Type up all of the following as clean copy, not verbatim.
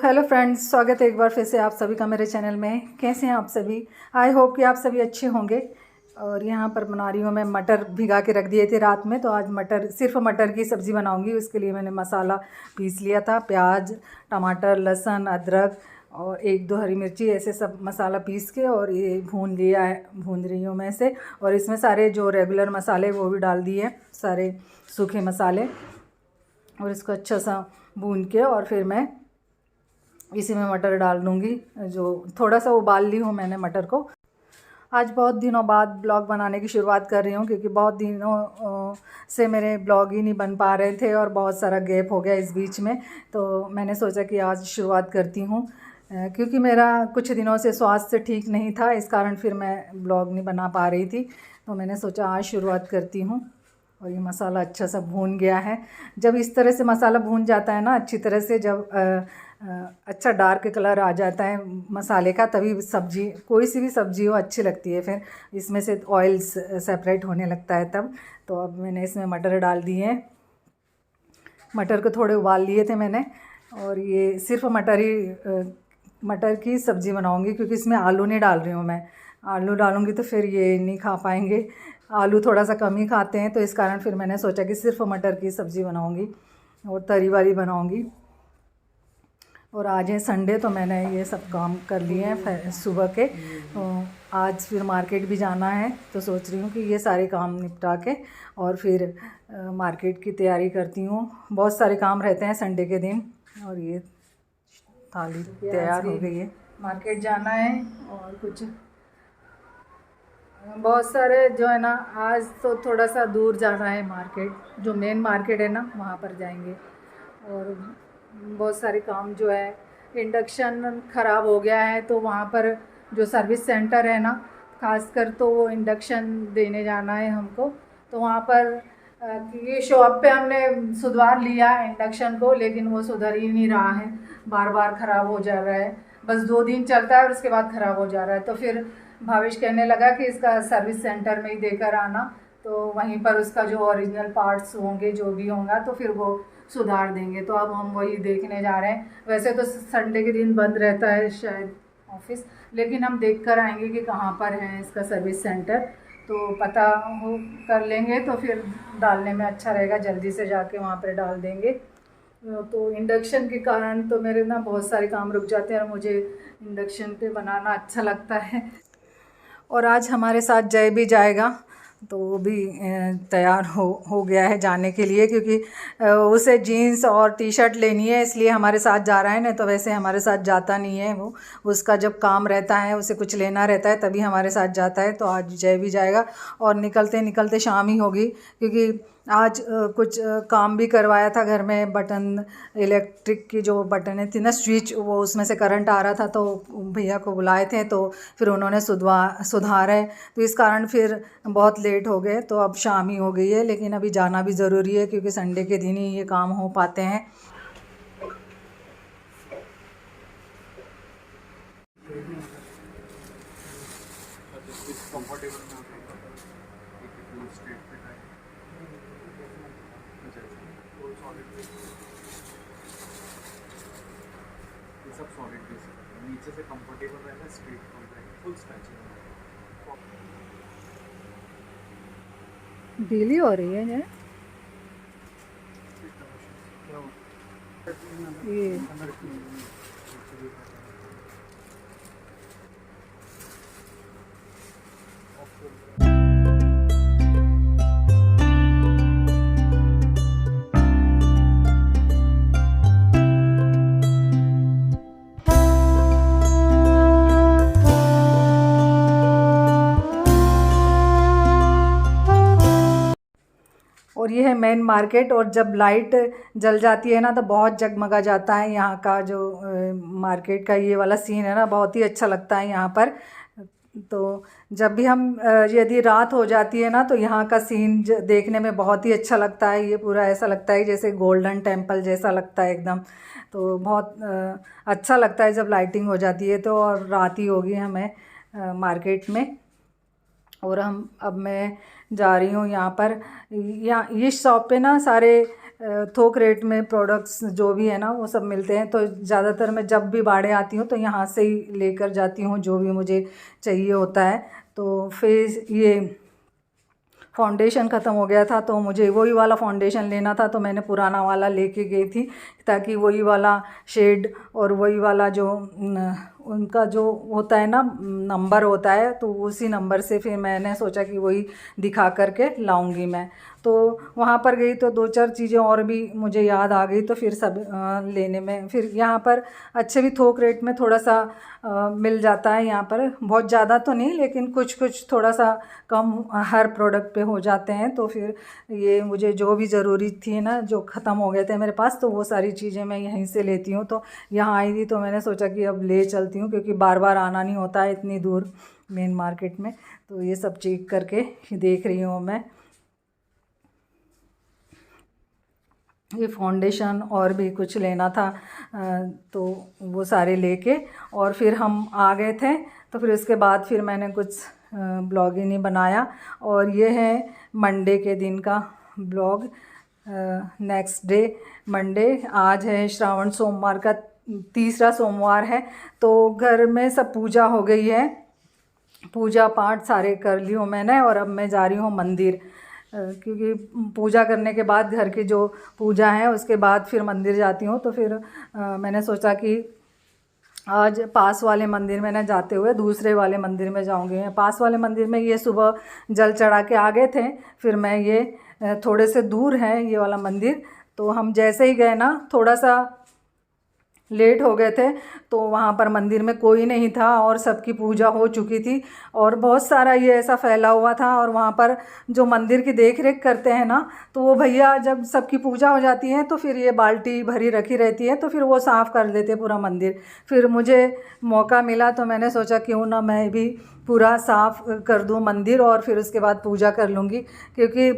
Hello friends, स्वागत है एक बार फिर से आप सभी का मेरे चैनल में। कैसे हैं आप सभी? आई होप कि आप सभी अच्छे होंगे। और यहाँ पर बना रही हूँ मैं मटर भिगा के रख दिए थे रात में, तो आज सिर्फ मटर की सब्ज़ी बनाऊँगी। उसके लिए मैंने मसाला पीस लिया था, प्याज, टमाटर, लहसुन, अदरक और 1-2 हरी मिर्ची, ऐसे सब मसाला पीस के और ये भून रही हूँ मैं इसे। और इसमें सारे जो रेगुलर मसाले वो भी डाल दिए, सारे सूखे मसाले, और इसको अच्छा सा भून के और फिर मैं इसी में मटर डाल दूँगी। जो थोड़ा सा उबाल ली हूँ मैंने मटर को। आज बहुत दिनों बाद ब्लॉग बनाने की शुरुआत कर रही हूँ, क्योंकि बहुत दिनों से मेरे ब्लॉग ही नहीं बन पा रहे थे और बहुत सारा गैप हो गया इस बीच में। तो मैंने सोचा कि आज शुरुआत करती हूँ, क्योंकि मेरा कुछ दिनों से स्वास्थ्य ठीक नहीं था, इस कारण फिर मैं ब्लॉग नहीं बना पा रही थी। तो मैंने सोचा आज शुरुआत करती हूँ। और ये मसाला अच्छा सा भून गया है। जब इस तरह से मसाला भून जाता है ना अच्छी तरह से, जब अच्छा डार्क कलर आ जाता है मसाले का, तभी सब्ज़ी, कोई सी भी सब्ज़ी हो, अच्छी लगती है। फिर इसमें से ऑयल सेपरेट होने लगता है तब। तो अब मैंने इसमें मटर डाल दिए हैं। मटर को थोड़े उबाल लिए थे मैंने। और ये सिर्फ मटर की सब्ज़ी बनाऊंगी, क्योंकि इसमें आलू नहीं डाल रही हूँ मैं। आलू डालूँगी तो फिर ये नहीं खा पाएंगे, आलू थोड़ा सा कम ही खाते हैं। तो इस कारण फिर मैंने सोचा कि सिर्फ मटर की सब्ज़ी बनाऊँगी और तरी वाली बनाऊँगी। और आज है संडे, तो मैंने ये सब काम कर लिए हैं सुबह के। तो आज फिर मार्केट भी जाना है, तो सोच रही हूँ कि ये सारे काम निपटा के और फिर मार्केट की तैयारी करती हूँ। बहुत सारे काम रहते हैं संडे के दिन। और ये थाली तैयार हो गई है। मार्केट जाना है और कुछ बहुत सारे जो है ना, आज तो थोड़ा सा दूर जाना है मार्केट, जो मेन मार्केट है ना वहाँ पर जाएंगे। और बहुत सारे काम जो है, इंडक्शन ख़राब हो गया है, तो वहाँ पर जो सर्विस सेंटर है ना, खासकर तो वो इंडक्शन देने जाना है हमको। तो वहाँ पर ये शॉप पे हमने सुधार लिया इंडक्शन को, लेकिन वो सुधर ही नहीं रहा है, बार बार ख़राब हो जा रहा है। बस 2 दिन चलता है और उसके बाद ख़राब हो जा रहा है। तो फिर भावेश कहने लगा कि इसका सर्विस सेंटर में ही देकर आना, तो वहीं पर उसका जो ओरिजिनल पार्ट्स होंगे, जो भी होगा, तो फिर वो सुधार देंगे। तो अब हम वही देखने जा रहे हैं। वैसे तो संडे के दिन बंद रहता है शायद ऑफिस, लेकिन हम देख कर आएंगे कि कहाँ पर है इसका सर्विस सेंटर, तो पता हो कर लेंगे, तो फिर डालने में अच्छा रहेगा, जल्दी से जाके वहाँ पर डाल देंगे। तो इंडक्शन के कारण तो मेरे ना बहुत सारे काम रुक जाते हैं और मुझे इंडक्शन पे बनाना अच्छा लगता है। और आज हमारे साथ जय भी जाएगा, तो वो भी तैयार हो गया है जाने के लिए, क्योंकि उसे जीन्स और टी शर्ट लेनी है, इसलिए हमारे साथ जा रहा है। नहीं तो वैसे हमारे साथ जाता नहीं है वो, उसका जब काम रहता है, उसे कुछ लेना रहता है, तभी हमारे साथ जाता है। तो आज जय भी जाएगा और निकलते निकलते शाम ही होगी, क्योंकि आज कुछ काम भी करवाया था घर में। बटन, इलेक्ट्रिक की जो बटनें थी ना, स्विच, वो उसमें से करंट आ रहा था, तो भैया को बुलाए थे, तो फिर उन्होंने सुधारा है। तो इस कारण फिर बहुत लेट हो गए, तो अब शाम ही हो गई है। लेकिन अभी जाना भी ज़रूरी है, क्योंकि संडे के दिन ही ये काम हो पाते हैं। सब सॉलिड बेस है, नीचे से कंफर्टेबल रहता है, स्ट्रेट कॉन्ट्रैक्ट, फुल स्ट्रेचिंग। ढीली हो रही है ये। और ये है मेन मार्केट। और जब लाइट जल जाती है ना, तो बहुत जगमगा जाता है यहाँ का जो मार्केट का ये वाला सीन है ना, बहुत ही अच्छा लगता है यहाँ पर। तो जब भी हम यदि रात हो जाती है ना, तो यहाँ का सीन देखने में बहुत ही अच्छा लगता है। ये पूरा ऐसा लगता है जैसे गोल्डन टेम्पल जैसा लगता है एकदम। तो बहुत अच्छा लगता है जब लाइटिंग हो जाती है। तो और रात ही होगी हमें मार्केट में। और अब मैं जा रही हूँ यहाँ पर। यहाँ इस शॉप पे ना सारे थोक रेट में प्रोडक्ट्स जो भी है ना वो सब मिलते हैं। तो ज़्यादातर मैं जब भी बाड़े आती हूँ तो यहाँ से ही लेकर जाती हूँ जो भी मुझे चाहिए होता है। तो फेस ये फाउंडेशन ख़त्म हो गया था तो मुझे वही वाला फाउंडेशन लेना था, तो मैंने पुराना वाला लेके गई थी ताकि वही वाला शेड और वही वाला जो उनका जो होता है ना नंबर होता है, तो उसी नंबर से फिर मैंने सोचा कि वही दिखा करके लाऊंगी मैं। तो वहाँ पर गई तो 2-4 चीज़ें और भी मुझे याद आ गई, तो फिर सब लेने में फिर यहाँ पर अच्छे भी थोक रेट में थोड़ा सा मिल जाता है। यहाँ पर बहुत ज़्यादा तो नहीं लेकिन कुछ कुछ थोड़ा सा कम हर प्रोडक्ट पे हो जाते हैं। तो फिर ये मुझे जो भी ज़रूरी थी ना, जो ख़त्म हो गए थे मेरे पास, तो वो सारी चीज़ें मैं यहीं से लेती हूँ। तो यहाँ आई थी तो मैंने सोचा कि अब ले चलती हूँ, क्योंकि बार बार आना नहीं होता है इतनी दूर मेन मार्केट में। तो ये सब चेक करके देख रही हूँ मैं। ये फाउंडेशन और भी कुछ लेना था, तो वो सारे लेके और फिर हम आ गए थे। तो फिर उसके बाद फिर मैंने कुछ ब्लॉग ही नहीं बनाया। और ये है मंडे के दिन का ब्लॉग, नेक्स्ट डे मंडे। आज है श्रावण सोमवार का तीसरा सोमवार है। तो घर में सब पूजा हो गई है, पूजा पाठ सारे कर ली हूँ मैंने, और अब मैं जा रही हूँ मंदिर, क्योंकि पूजा करने के बाद घर की जो पूजा है उसके बाद फिर मंदिर जाती हूँ। तो फिर मैंने सोचा कि आज पास वाले मंदिर में न जाते हुए दूसरे वाले मंदिर में जाऊँगी। पास वाले मंदिर में ये सुबह जल चढ़ा के आ गए थे, फिर मैं ये थोड़े से दूर है ये वाला मंदिर, तो हम जैसे ही गए ना थोड़ा सा लेट हो गए थे, तो वहाँ पर मंदिर में कोई नहीं था और सबकी पूजा हो चुकी थी और बहुत सारा ये ऐसा फैला हुआ था। और वहाँ पर जो मंदिर की देख रेख करते हैं ना, तो वो भैया जब सबकी पूजा हो जाती है तो फिर ये बाल्टी भरी रखी रहती है, तो फिर वो साफ़ कर देते पूरा मंदिर। फिर मुझे मौका मिला तो मैंने सोचा क्यों ना मैं भी पूरा साफ़ कर दूँ मंदिर और फिर उसके बाद पूजा कर लूँगी, क्योंकि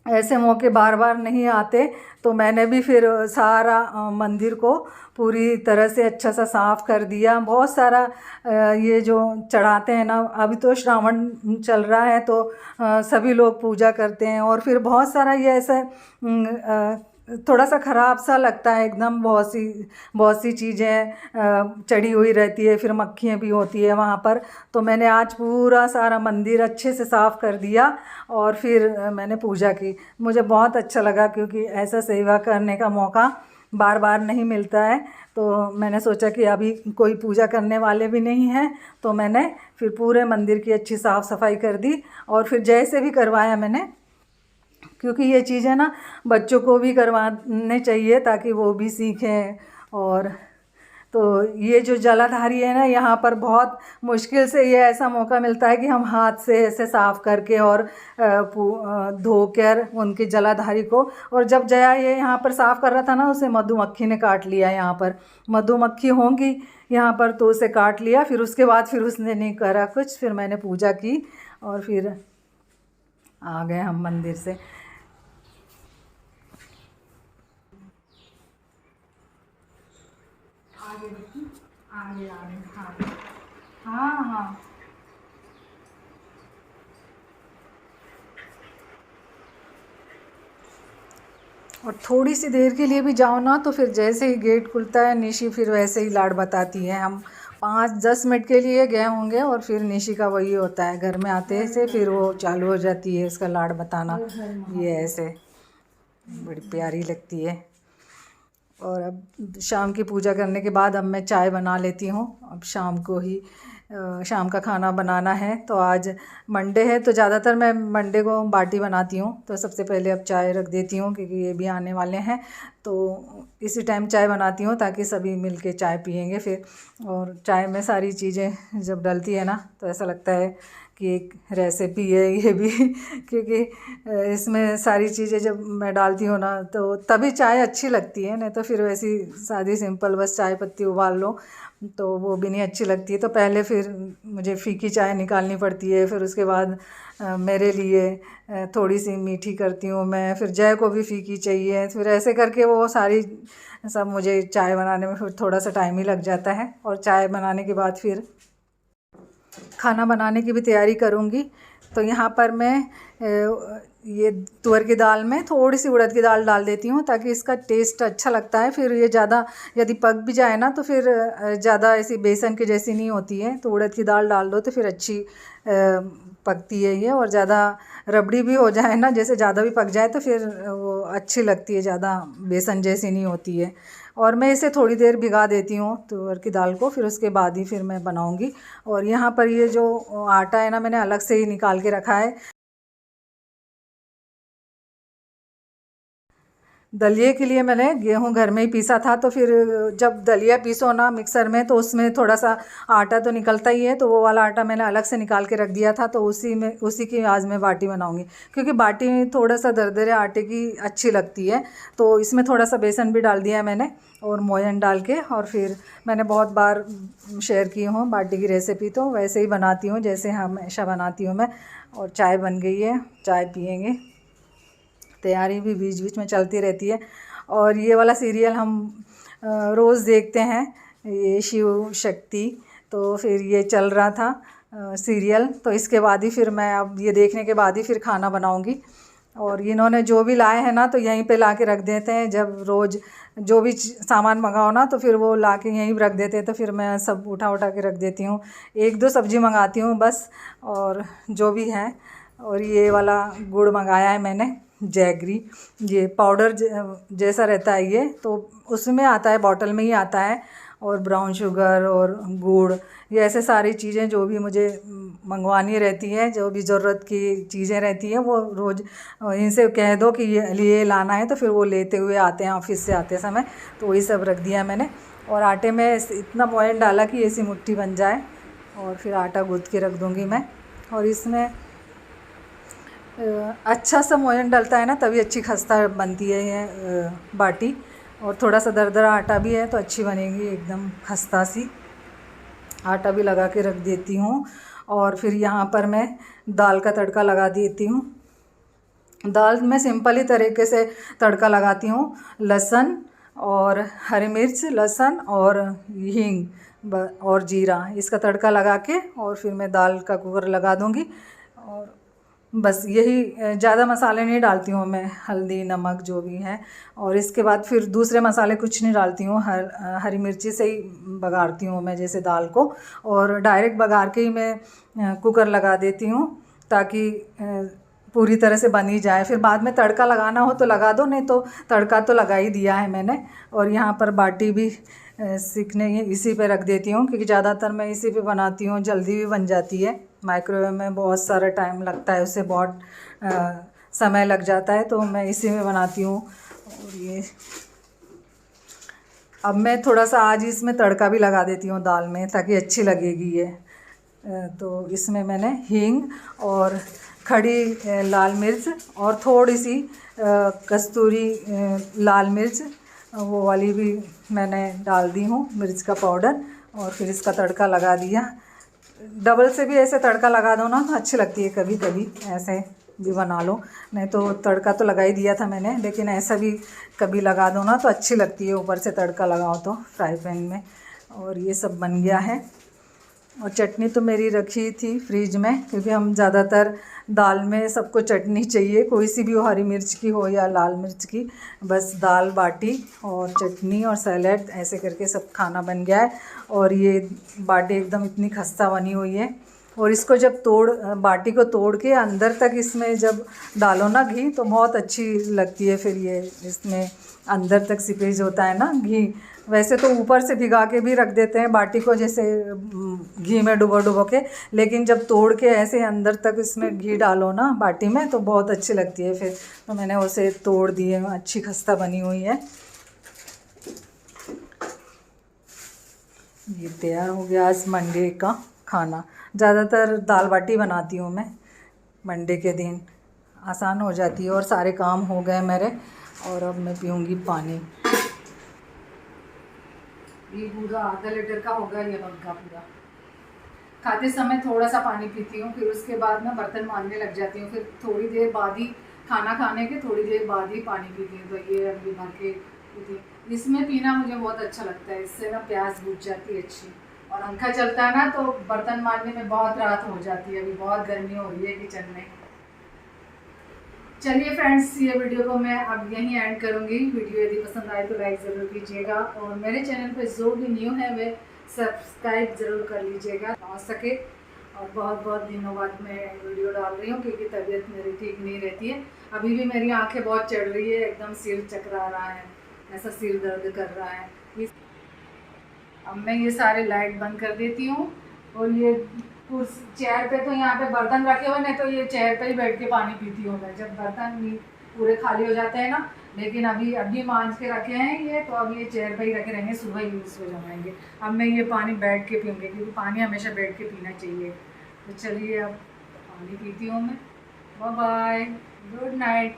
ऐसे मौके बार बार नहीं आते। तो मैंने भी फिर सारा मंदिर को पूरी तरह से अच्छा सा साफ़ कर दिया। बहुत सारा ये जो चढ़ाते हैं ना, अभी तो श्रावण चल रहा है तो सभी लोग पूजा करते हैं, और फिर बहुत सारा ये ऐसा थोड़ा सा ख़राब सा लगता है एकदम। बहुत सी चीज़ें चढ़ी हुई रहती है, फिर मक्खियाँ भी होती है वहाँ पर। तो मैंने आज पूरा सारा मंदिर अच्छे से साफ़ कर दिया और फिर मैंने पूजा की। मुझे बहुत अच्छा लगा, क्योंकि ऐसा सेवा करने का मौका बार बार नहीं मिलता है। तो मैंने सोचा कि अभी कोई पूजा करने वाले भी नहीं हैं, तो मैंने फिर पूरे मंदिर की अच्छी साफ़ सफाई कर दी। और फिर जैसे भी करवाया मैंने, क्योंकि ये चीज़ें ना बच्चों को भी करवाने चाहिए ताकि वो भी सीखें। और तो ये जो जलाधारी है ना, यहाँ पर बहुत मुश्किल से ये ऐसा मौका मिलता है कि हम हाथ से ऐसे साफ़ करके और धोकर उनकी जलाधारी को। और जब जया ये यहाँ पर साफ़ कर रहा था ना, उसे मधुमक्खी ने काट लिया। यहाँ पर मधुमक्खी होंगी यहाँ पर, तो उसे काट लिया। फिर उसके बाद फिर उसने नहीं करा कुछ, फिर मैंने पूजा की और फिर आ गए हम मंदिर से। आगे हाँ हाँ हाँ। और थोड़ी सी देर के लिए भी जाओ ना, तो फिर जैसे ही गेट खुलता है निशी फिर वैसे ही लाड बताती है। हम 5-10 मिनट के लिए गए होंगे और फिर निशी का वही होता है, घर में आते से फिर वो चालू हो जाती है इसका लाड बताना। ये ऐसे बड़ी प्यारी लगती है। और अब शाम की पूजा करने के बाद अब मैं चाय बना लेती हूँ। अब शाम को ही शाम का खाना बनाना है। तो आज मंडे है तो ज़्यादातर मैं मंडे को बाटी बनाती हूँ। तो सबसे पहले अब चाय रख देती हूँ, क्योंकि ये भी आने वाले हैं, तो इसी टाइम चाय बनाती हूँ ताकि सभी मिल के चाय पियेंगे फिर। और चाय में सारी चीज़ें जब डलती है ना, तो ऐसा लगता है कि एक रेसिपी है ये भी क्योंकि इसमें सारी चीज़ें जब मैं डालती हूँ ना, तो तभी चाय अच्छी लगती है। नहीं तो फिर वैसी सादी सिंपल बस चाय पत्ती उबाल लो तो वो भी नहीं अच्छी लगती है। तो पहले फिर मुझे फीकी चाय निकालनी पड़ती है, फिर उसके बाद मेरे लिए थोड़ी सी मीठी करती हूँ मैं, फिर जय को भी फीकी चाहिए। फिर ऐसे करके वो सारी सब मुझे चाय बनाने में फिर थोड़ा सा टाइम ही लग जाता है। और चाय बनाने के बाद फिर खाना बनाने की भी तैयारी करूँगी। तो यहाँ पर मैं ये तुअर की दाल में थोड़ी सी उड़द की दाल डाल देती हूँ ताकि इसका टेस्ट अच्छा लगता है। फिर ये ज़्यादा यदि पक भी जाए ना तो फिर ज़्यादा ऐसी बेसन की जैसी नहीं होती है। तो उड़द की दाल डाल दो तो फिर अच्छी पकती है ये, और ज़्यादा रबड़ी भी हो जाए ना, जैसे ज़्यादा भी पक जाए तो फिर वो अच्छी लगती है, ज़्यादा बेसन जैसी नहीं होती है। और मैं इसे थोड़ी देर भिगा देती हूँ तुअर की दाल को, फिर उसके बाद ही फिर मैं बनाऊँगी। और यहाँ पर ये जो आटा है ना, मैंने अलग से ही निकाल के रखा है। दलिए के लिए मैंने गेहूं घर में ही पीसा था, तो फिर जब दलिया पीसो ना मिक्सर में तो उसमें थोड़ा सा आटा तो निकलता ही है, तो वो वाला आटा मैंने अलग से निकाल के रख दिया था। तो उसी की आज मैं बाटी बनाऊंगी, क्योंकि बाटी थोड़ा सा दरदरे आटे की अच्छी लगती है। तो इसमें थोड़ा सा बेसन भी डाल दिया है मैंने और मोयन डाल के। और फिर मैंने बहुत बार शेयर की हूँ बाटी की रेसिपी, तो वैसे ही बनाती हूँ जैसे हमेशा बनाती हूँ मैं। और चाय बन गई है, चाय पियेंगे। तैयारी भी बीच बीच में चलती रहती है। और ये वाला सीरियल हम रोज़ देखते हैं, ये शिव शक्ति, तो फिर ये चल रहा था सीरियल। तो इसके बाद ही फिर मैं अब ये देखने के बाद ही फिर खाना बनाऊंगी। और इन्होंने जो भी लाए हैं ना तो यहीं पे ला के रख देते हैं। जब रोज़ जो भी सामान मंगाओ ना तो फिर वो ला के यहीं रख देते हैं, तो फिर मैं सब उठा के रख देती हूँ। एक दो सब्ज़ी मंगाती हूँ बस, और जो भी है। और ये वाला गुड़ मंगाया है मैंने, जैगरी, ये पाउडर जैसा रहता है ये, तो उसमें आता है, बॉटल में ही आता है। और ब्राउन शुगर और गुड़, ये ऐसे सारी चीज़ें जो भी मुझे मंगवानी रहती है, जो भी ज़रूरत की चीज़ें रहती हैं, वो रोज़ इनसे कह दो कि ये लाना है, तो फिर वो लेते हुए आते हैं ऑफिस से आते समय। तो वही सब रख दिया मैंने। और आटे में इतना मोयन डाला कि ऐसी मुट्ठी बन जाए, और फिर आटा गूँथ के रख दूँगी मैं। और इसमें अच्छा सा मोयन डलता है ना, तभी अच्छी खस्ता बनती है ये बाटी। और थोड़ा सा दरदरा आटा भी है तो अच्छी बनेगी, एकदम खस्ता सी। आटा भी लगा के रख देती हूँ। और फिर यहाँ पर मैं दाल का तड़का लगा देती हूँ। दाल में सिंपल ही तरीके से तड़का लगाती हूँ, लहसुन और हरी मिर्च, लहसुन और हींग और जीरा, इसका तड़का लगा के और फिर मैं दाल का कुकर लगा दूँगी। और बस यही, ज़्यादा मसाले नहीं डालती हूँ मैं, हल्दी नमक जो भी है। और इसके बाद फिर दूसरे मसाले कुछ नहीं डालती हूँ, हरी मिर्ची से ही बघारती हूँ मैं जैसे दाल को। और डायरेक्ट बघार के ही मैं कुकर लगा देती हूँ, ताकि पूरी तरह से बन ही जाए। फिर बाद में तड़का लगाना हो तो लगा दो, नहीं तो तड़का तो लगा ही दिया है मैंने। और यहाँ पर बाटी भी सीखने इसी पे रख देती हूँ, क्योंकि ज़्यादातर मैं इसी पे बनाती हूँ, जल्दी भी बन जाती है। माइक्रोवेव में बहुत सारा टाइम लगता है, उससे बहुत समय लग जाता है, तो मैं इसी में बनाती हूँ। और ये अब मैं थोड़ा सा आज इसमें तड़का भी लगा देती हूँ दाल में, ताकि अच्छी लगेगी ये। तो इसमें मैंने हींग और खड़ी लाल मिर्च और थोड़ी सी कस्तूरी लाल मिर्च, वो वाली भी मैंने डाल दी हूँ, मिर्च का पाउडर। और फिर इसका तड़का लगा दिया। डबल से भी ऐसे तड़का लगा दो ना तो अच्छी लगती है, कभी कभी ऐसे भी बना लो। नहीं तो तड़का तो लगा ही दिया था मैंने, लेकिन ऐसा भी कभी लगा दो ना तो अच्छी लगती है, ऊपर से तड़का लगाओ तो फ्राई पैन में। और ये सब बन गया है। और चटनी तो मेरी रखी थी फ्रिज में, क्योंकि हम ज़्यादातर दाल में सबको चटनी चाहिए, कोई सी भी हो, हरी मिर्च की हो या लाल मिर्च की। बस दाल बाटी और चटनी और सैलेड, ऐसे करके सब खाना बन गया है। और ये बाटी एकदम इतनी खस्ता बनी हुई है। और इसको जब बाटी को तोड़ के अंदर तक इसमें जब डालो ना घी, तो बहुत अच्छी लगती है। फिर ये इसमें अंदर तक सिपेज होता है ना घी। वैसे तो ऊपर से भिगा के भी रख देते हैं बाटी को, जैसे घी में डुबो के, लेकिन जब तोड़ के ऐसे अंदर तक इसमें घी डालो ना बाटी में, तो बहुत अच्छी लगती है फिर। तो मैंने उसे तोड़ दिए, अच्छी खस्ता बनी हुई है। ये तैयार हो गया आज मंडे का खाना। ज़्यादातर दाल बाटी बनाती हूँ मैं मंडे के दिन, आसान हो जाती है। और सारे काम हो गए मेरे। और अब मैं पीऊँगी पानी। ये पूरा आधा लीटर का होगा ये मग्गा पूरा। खाते समय थोड़ा सा पानी पीती हूँ, फिर उसके बाद ना बर्तन मांजने लग जाती हूँ। फिर थोड़ी देर बाद ही, खाना खाने के थोड़ी देर बाद ही पानी पीती हूँ। तो ये भर के पीती हूँ। इसमें पीना मुझे बहुत अच्छा लगता है, इससे ना प्यास बुझ जाती है अच्छी। और पंखा चलता है ना तो बर्तन मारने में बहुत राहत हो जाती है। अभी बहुत गर्मी हो रही है किचन में। चलिए फ्रेंड्स, ये वीडियो को मैं अब यहीं एंड करूँगी। वीडियो यदि पसंद आए तो लाइक ज़रूर कीजिएगा और मेरे चैनल पे जो भी न्यू है वे सब्सक्राइब ज़रूर कर लीजिएगा हो सके। और बहुत बहुत दिनों बाद मैं वीडियो डाल रही हूँ क्योंकि तबीयत मेरी ठीक नहीं रहती है। अभी भी मेरी आंखें बहुत चढ़ रही है, एकदम सिर चकरा रहा है, ऐसा सिर दर्द कर रहा है। अब मैं ये सारे लाइट बंद कर देती हूँ। और ये चेयर पे तो यहाँ पे बर्तन रखे हुए, नहीं तो ये चेयर पे ही बैठ के पानी पीती हूँ मैं जब बर्तन पूरे खाली हो जाते हैं ना। लेकिन अभी मांझ के रखे हैं ये, तो अब ये चेयर पे ही रखे रहेंगे, सुबह यूज़ हो जाएंगे। अब मैं ये पानी बैठ के पीऊँगी क्योंकि पानी हमेशा बैठ के पीना चाहिए। तो चलिए अब पानी पीती हूँ मैं। Bye bye, good night.